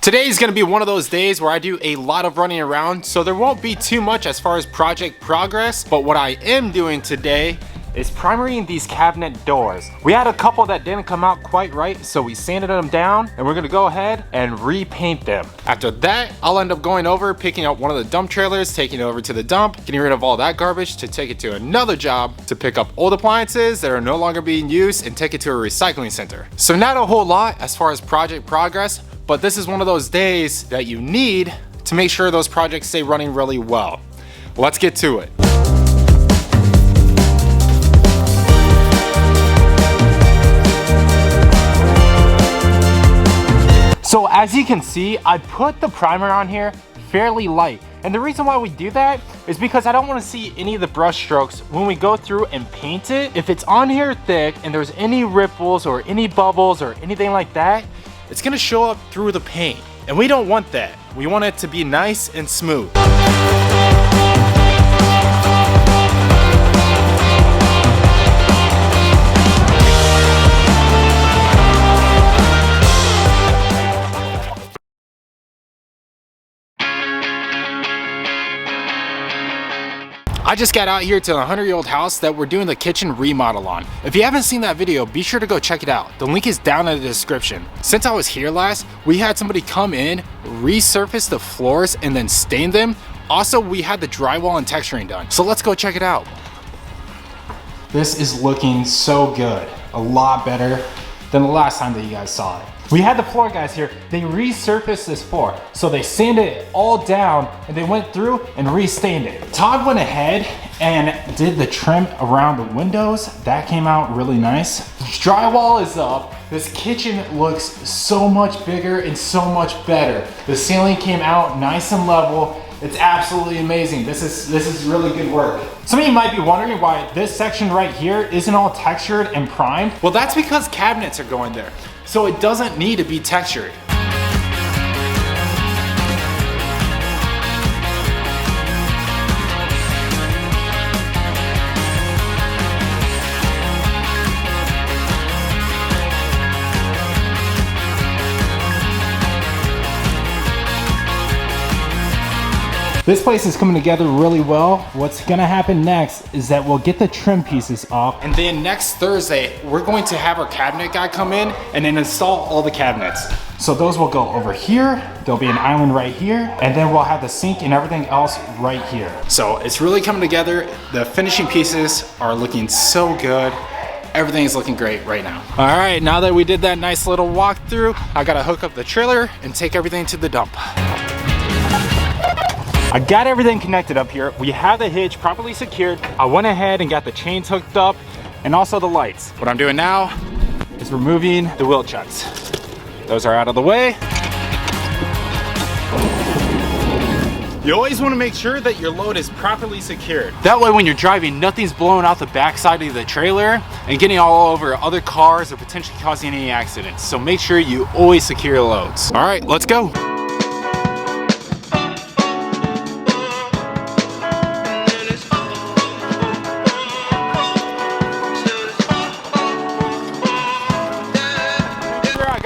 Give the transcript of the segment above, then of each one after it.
Today is going to be one of those days where I do a lot of running around, so there won't be too much as far as project progress, but what I am doing today is primering these cabinet doors. We had a couple that didn't come out quite right, so we sanded them down and we're gonna go ahead and repaint them. After that, I'll end up going over, picking up one of the dump trailers, taking it over to the dump, getting rid of all that garbage to take it to another job to pick up old appliances that are no longer being used and take it to a recycling center. So not a whole lot as far as project progress, but this is one of those days that you need to make sure those projects stay running really well. Let's get to it. So as you can see, I put the primer on here fairly light. And the reason why we do that is because I don't want to see any of the brush strokes when we go through and paint it. If it's on here thick and there's any ripples or any bubbles or anything like that, it's gonna show up through the paint. And we don't want that. We want it to be nice and smooth. I just got out here to the 100-year-old house that we're doing the kitchen remodel on. If you haven't seen that video, be sure to go check it out. The link is down in the description. Since I was here last, we had somebody come in, resurface the floors, and then stain them. Also, we had the drywall and texturing done. So let's go check it out. This is looking so good. A lot better than the last time that you guys saw it. We had the floor guys here, they resurfaced this floor. So they sanded it all down and they went through and re-stained it. Todd went ahead and did the trim around the windows. That came out really nice. Drywall is up. This kitchen looks so much bigger and so much better. The ceiling came out nice and level. It's absolutely amazing. This is really good work. Some of you might be wondering why this section right here isn't all textured and primed. Well, that's because cabinets are going there. So it doesn't need to be textured. This place is coming together really well. What's gonna happen next is that we'll get the trim pieces off, and then next Thursday, we're going to have our cabinet guy come in and then install all the cabinets. So those will go over here, there'll be an island right here, and then we'll have the sink and everything else right here. So it's really coming together. The finishing pieces are looking so good. Everything is looking great right now. All right, now that we did that nice little walkthrough, I gotta hook up the trailer and take everything to the dump. I got everything connected up here. We have the hitch properly secured. I went ahead and got the chains hooked up and also the lights. What I'm doing now is removing the wheel chucks. Those are out of the way. You always want to make sure that your load is properly secured. That way when you're driving, nothing's blowing out the backside of the trailer and getting all over other cars or potentially causing any accidents. So make sure you always secure your loads. All right, let's go.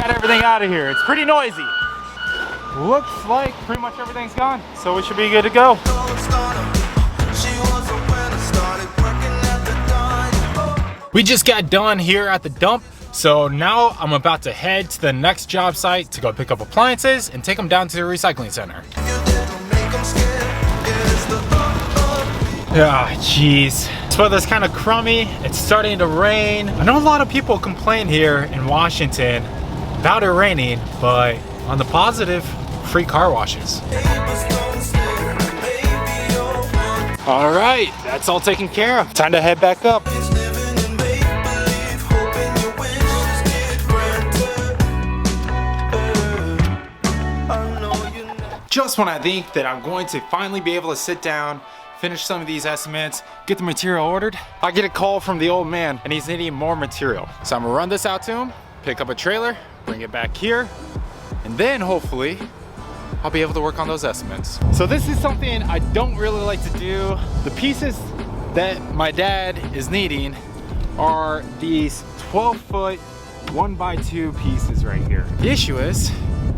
Everything out of here. It's pretty noisy. Looks like pretty much everything's gone, so we should be good to go. We just got done here at the dump, so now I'm about to head to the next job site to go pick up appliances and take them down to the recycling center. Ah, jeez. This weather's kind of crummy. It's starting to rain. I know a lot of people complain here in Washington about it raining, but on the positive, free car washes. All right, that's all taken care of. Time to head back up. Just when I think that I'm going to finally be able to sit down, finish some of these estimates, get the material ordered, I get a call from the old man and he's needing more material. So I'm gonna run this out to him, pick up a trailer, bring it back here, and then hopefully I'll be able to work on those estimates. So this is something I don't really like to do. The pieces that my dad is needing are these 12-foot 1x2 pieces right here. The issue is,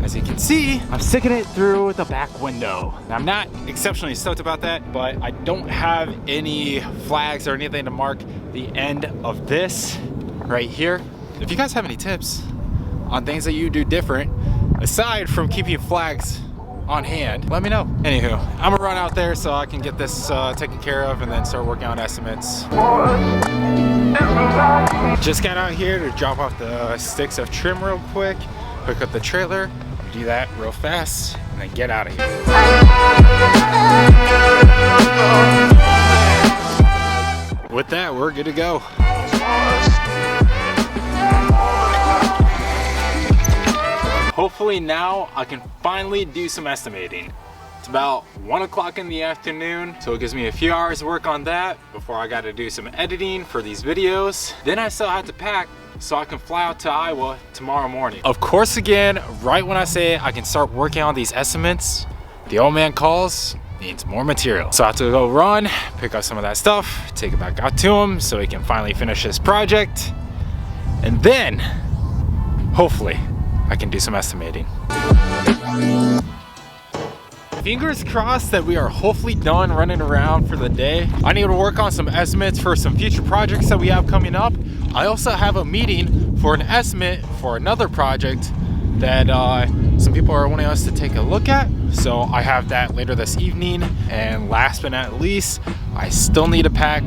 As you can see, I'm sticking it through the back window. Now, I'm not exceptionally stoked about that, but I don't have any flags or anything to mark the end of this right here. If you guys have any tips on things that you do different, aside from keeping flags on hand, let me know. Anywho, I'm gonna run out there so I can get this taken care of and then start working on estimates. Just got out here to drop off the sticks of trim real quick, hook up the trailer, do that real fast, and then get out of here. With that, we're good to go. Hopefully now I can finally do some estimating. It's about 1 o'clock in the afternoon, so it gives me a few hours to work on that before I got to do some editing for these videos. Then I still have to pack so I can fly out to Iowa tomorrow morning. Of course, again, right when I say I can start working on these estimates, the old man calls, needs more material. So I have to go run, pick up some of that stuff, take it back out to him so he can finally finish his project. And then, hopefully, I can do some estimating. Fingers crossed that we are hopefully done running around for the day. I need to work on some estimates for some future projects that we have coming up. I also have a meeting for an estimate for another project that some people are wanting us to take a look at. So I have that later this evening. And last but not least, I still need to pack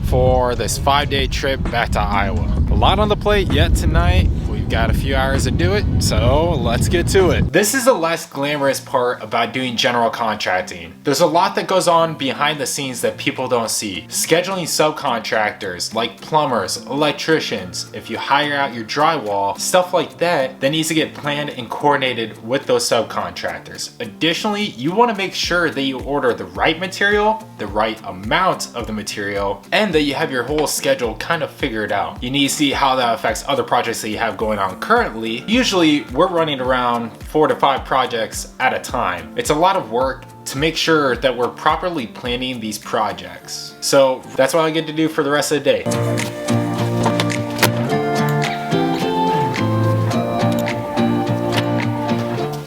for this 5-day trip back to Iowa. A lot on the plate yet tonight. We've got a few hours to do it, so let's get to it. This is the less glamorous part about doing general contracting. There's a lot that goes on behind the scenes that people don't see. Scheduling subcontractors like plumbers, electricians, if you hire out your drywall, stuff like that needs to get planned and coordinated with those subcontractors. Additionally, you want to make sure that you order the right material, the right amount of the material, and that you have your whole schedule kind of figured out. You need to see how that affects other projects that you have going on currently. Usually we're running around 4 to 5 projects at a time. It's a lot of work to make sure that we're properly planning these projects. So that's what I get to do for the rest of the day.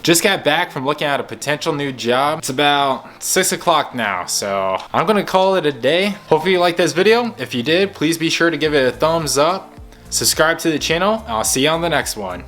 Just got back from looking at a potential new job. It's about 6 o'clock now, so I'm gonna call it a day. Hopefully you liked this video. If you did, please be sure to give it a thumbs up. Subscribe to the channel, and I'll see you on the next one.